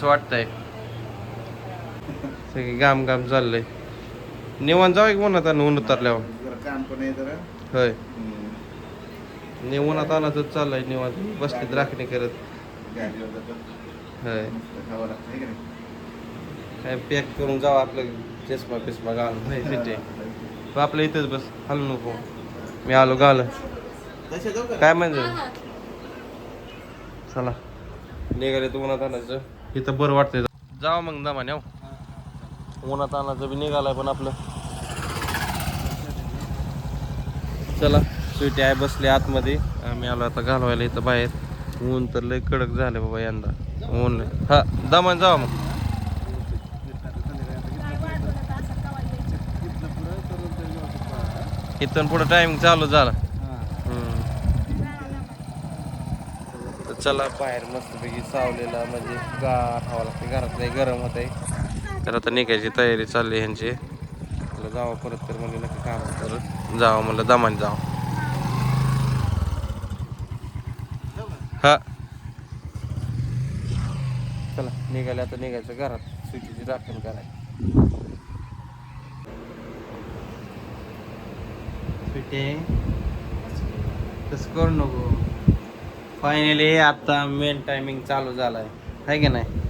असं वाटतंय. सगळी गाम गाम चाललंय. निवांत जाऊ की उन्हात ऊन उतरल्यावर. काम पण आहे जरा. होय उन्हात आणतच चाललंय निवांत बसलीत राखणी करत. होय काय पॅक करून जावं आपलं चष्मा पिस्मा घालून नाही सिटी आपलं इथंच बस हलू नको. मी आलो गाल काय म्हणजे चला निघाले तर उन्हात आणायचं इथं बरं वाटतंय. जावं मग दमाने उन्हात आणायचं बी निघालाय पण आपलं. चला स्वीटी आहे बसली आतमध्ये. आम्ही आलो आता घालवायला इथं बाहेर. ऊन तर लय कडक झालं बाबा यंदा ऊन. हा दमान जावा मग. इथून पुढं टायमिंग चालू झाला. तर चला बाहेर मस्तपैकी सावलेला म्हणजे गार हवा लागते. घरातलंही गरम होत आहे तर आता निघायची तयारी चालली ह्यांची. मला जावं परत तर म्हणजे नक्की काम करत जावं म्हणलं दमाने जावं. हा चला निघाले आता निघायचं घरात स्वीटीची राखण करायची. स्वीटी तसं करू नको. फायनली आता मेन टायमिंग चालू झालाय आहे की नाही.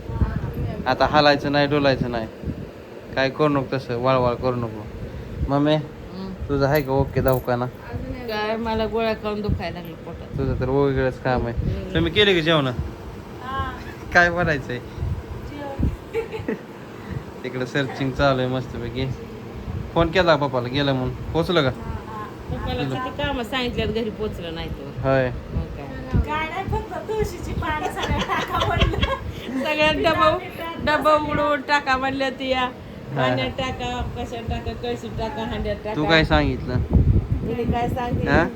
आता हालायचं नाही डोलायचं नाही काय करू नको तसं वळवळ करू नको. मम्मी तुझं आहे का ओके दवाखाना. काय मला गोळ्या खाऊन दुखायला लागलं पोटात. तुझं तर वेगळंच काम आहे. तुम्ही केले की जेवण काय बनायचंय. तिकडे सर्चिंग चालू आहे मस्तपैकी. फोन केला पप्पाला गेलं म्हणून पोचलं का. पप्पाला किती काम सांगितल्यात घरी पोचलं नाही तो. होय सगळ्यात डबा उडवून टाका म्हणलं ती या पाण्यात टाका कशात टाका कळशीत टाका हांड्यात टाका. तू काय सांगितलं तिने काय सांगितलं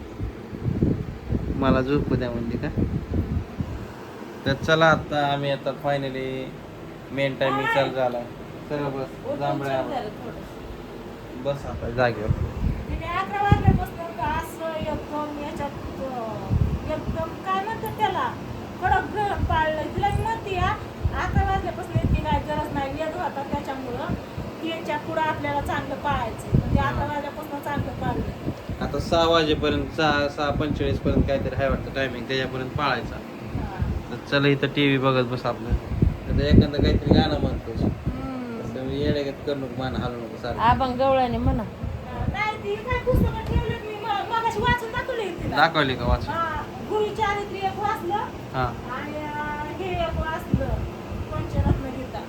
मला झोपू द्या म्हणजे का. तर चला आता आम्ही आता फायनली मेन टायमिंग चालू झाला. सगळं बस जांभळ्या बस आता जागेवर. एकदम काय म्हणतात त्याला कडक ग्रहण पाळलं तिला म्हणते 11 वाजल्यापासून इतकी काय गरज नाही वेद होता त्याच्यामुळं त्यांच्या पुढं आपल्याला चांगलं पाळायचं म्हणजे 11 वाजल्यापासून चांगलं पाळलं. आता 6 वाजेपर्यंत 6:45 पर्यंत काहीतरी आहे वाटतं टायमिंग त्याच्यापर्यंत पाळायचा. तर चला इथं टीव्ही बघत बस आपलं. तर एखादं काहीतरी गाणं म्हणतोस येड्यागत करू नको मान हालू नको सारखं. आबंग गवळ्याने म्हणा नाही ती काय पुस्तकं ठेवलं मी मगाशी वाचून दाखवली तिला. दाखवली का वाचून. गुरु चारित्री एक वाचलं हा आणि हे एक वाचलं पंचरत्न गीता.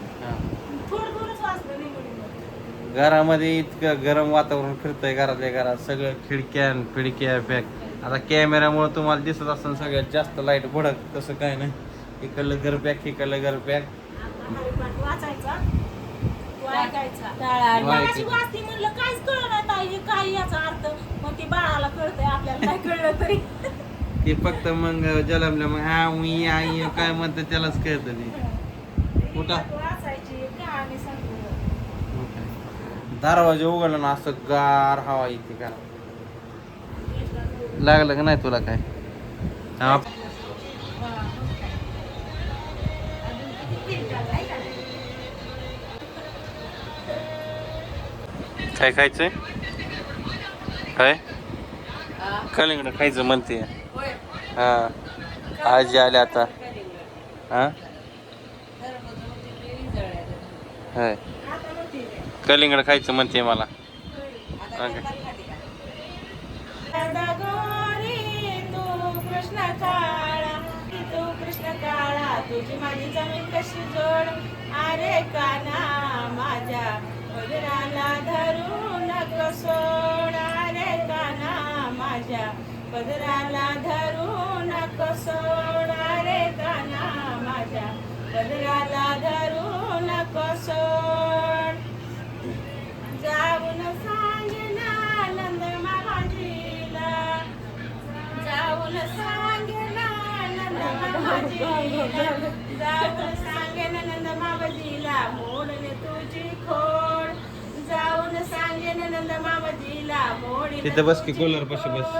थोडं थोडंच वाचलं निगडीमध्ये. घरामध्ये इतकं गरम वातावरण फिरतंय घरातल्या घरात सगळं खिडक्या पॅक. आता कॅमेऱ्यामुळे तुम्हाला दिसत असताना सगळ्यात जास्त लाईट भडक तसं काय नाही. इकडलं घर पॅक इकडलं घर पॅक. वाचायचा ऐकायचा टाळा मगाशी वाचती म्हणलं काहीच कळलं नाही ताई काय याचा अर्थ. मग ती बाळाला कळतंय आपल्याला नाही कळलं तरी. ते फक्त मग जलमलं मग आई काय म्हणतं त्यालाच कळतं ते. कुठं वाचायची कहाणी सांगतो. दरवाजा उघडला ना असं गार हवा येते का. लागलं का नाही तुला काय. काय खायचंय काय कलिंगड खायचं म्हणते. हा आजी आले आता. हा होय कलिंगड खायचं म्हणते मला. कृष्ण काळा तुझी माझी जमीन कशी जोड. अरे काना माझ्या पदराला धरू नको सोड. अरे काना माझ्या पदराला धरू नको सोड. अरे काना माझ्या पदराला धरू नको सोड. जाऊन सांगेना नंद मामाजीला. जाऊन सांगेना नंद मामाजीला. जाऊन सांगेना नंद मामाजीला मोडले तुझी खोड. जाऊन सांगेन नंद मामाजीला मोडले. तिथं बस की कूलर पाशी बस.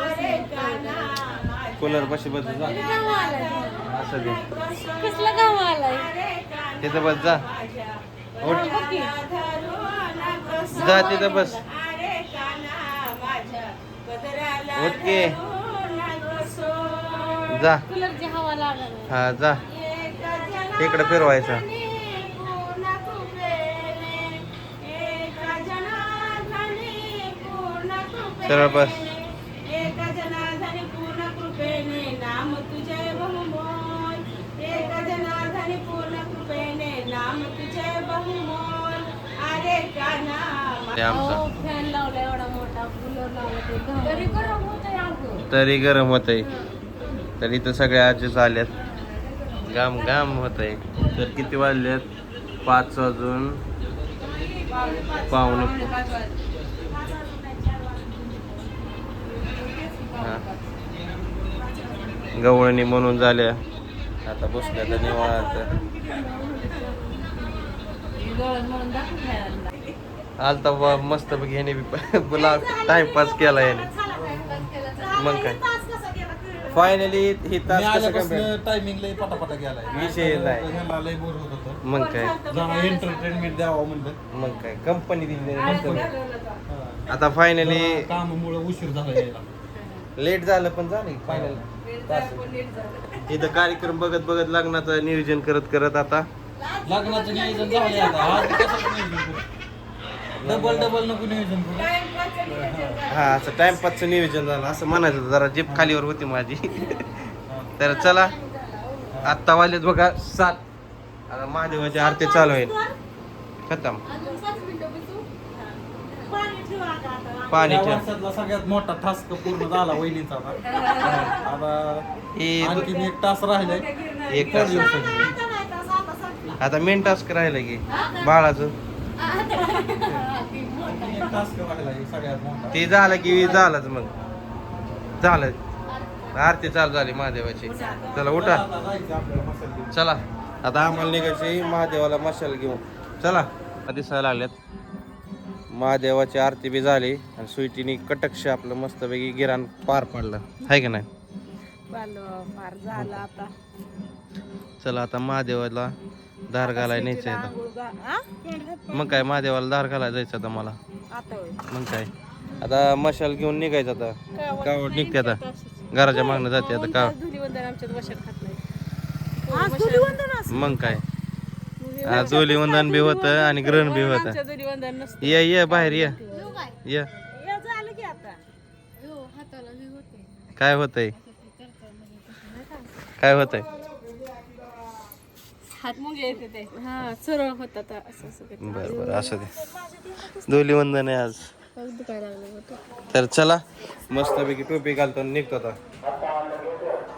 अरे काना कूलर पाशी बस जा. असं दे कसला गाव आलाय तिथं बस जा उठ जा तिथं बस उठ की जा कूलरची हवा लागला हा जा इकडे फिरवायचा सरळ बस एका जनार्दनी पूर्ण कृपेने नाम तुझे बहुमोल एका जनार्दनी पूर्ण कृपेने नाम तुझे बहुमोल अरे काना ते आमचा फॅन लावला एवढा मोठा कूलर लावला तरी गरम होतंय अगं तरी गरम होतंय तरी तर सगळ्या आजीच आल्यात घाम घाम होतंय तर किती वाजल्यात 5 वाजून पावणे हा. गवळणी म्हणून झाल्या आता बसल्या तर निवांत गळण म्हणून दाखवून आलता मस्त बघ ह्याने बुला टाइमपास केला याने मग काय फायनली ही तास कसं कंप्लीट टायमिंग लय पटापटा गेलाय विषय नाही ह्याला लय बोर होत होतं मग काय जरा एंटरटेनमेंट द्यावं म्हणलं मग काय कंपनी दिली आता फायनली कामामुळे उशीर झाला यायला लेट झालं पण झालं फायनल इथं कार्यक्रम बघत बघत लग्नाचं नियोजन करत करत आता लग्नाचं नियोजन झालं आता आज कसं नियोजन करू डबल नको नियोजन करू हा असं टाइमपासचं नियोजन झालं असं म्हणायचं होतं. जरा जीप खालीवर होती माझी तर चला आत्ता वाजलेत बघा 7 आता महादेवाची आरती चालू आहे खतम पाणी या ठेव वर्षातला सगळ्यात मोठा टास्क पूर्ण झाला वहिनीचा आता हे आणखीन एक तास राहिलाय एक तास आता मेन टास्क राहिलं की बाळाचं एक टास्क राहिलाय सगळ्यात मोठा ते झालं की झालंच मग झालं आरती चालू झाली महादेवाची चला उठा आता जायचं आपल्याला मसाला घेऊन. चला आता आम्हाला निघायची महादेवाला मशाल घेऊन चला दिसायला लागल्यात महादेवाची आरती बी झाली आणि स्वीटीने कटक्ष आपलं मस्तपैकी गिराण पार पाडलं आहे का नाही फार झाला आता चला आता महादेवाला धार घालायला न्यायचं आहे आता मग काय महादेवाला धार घालायला जायचं आता मला मग काय आता मशाल घेऊन निघायचं आता कावड निघते आता घराच्या मागणं जाते आता का मग काय धुलीवंदन बी होतं आणि ग्रहण बी होतं ये बाहेर ये काय होतंय काय होतंय हात मुंगे येते ते हा सरळ होत आता असं असं बरं बरं असं दे धुलीवंदन आहे आज दुखायला लागलं होतं तर चला मस्तपैकी टोपी घालतो आणि निघतो आता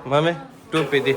मामे टोपी दे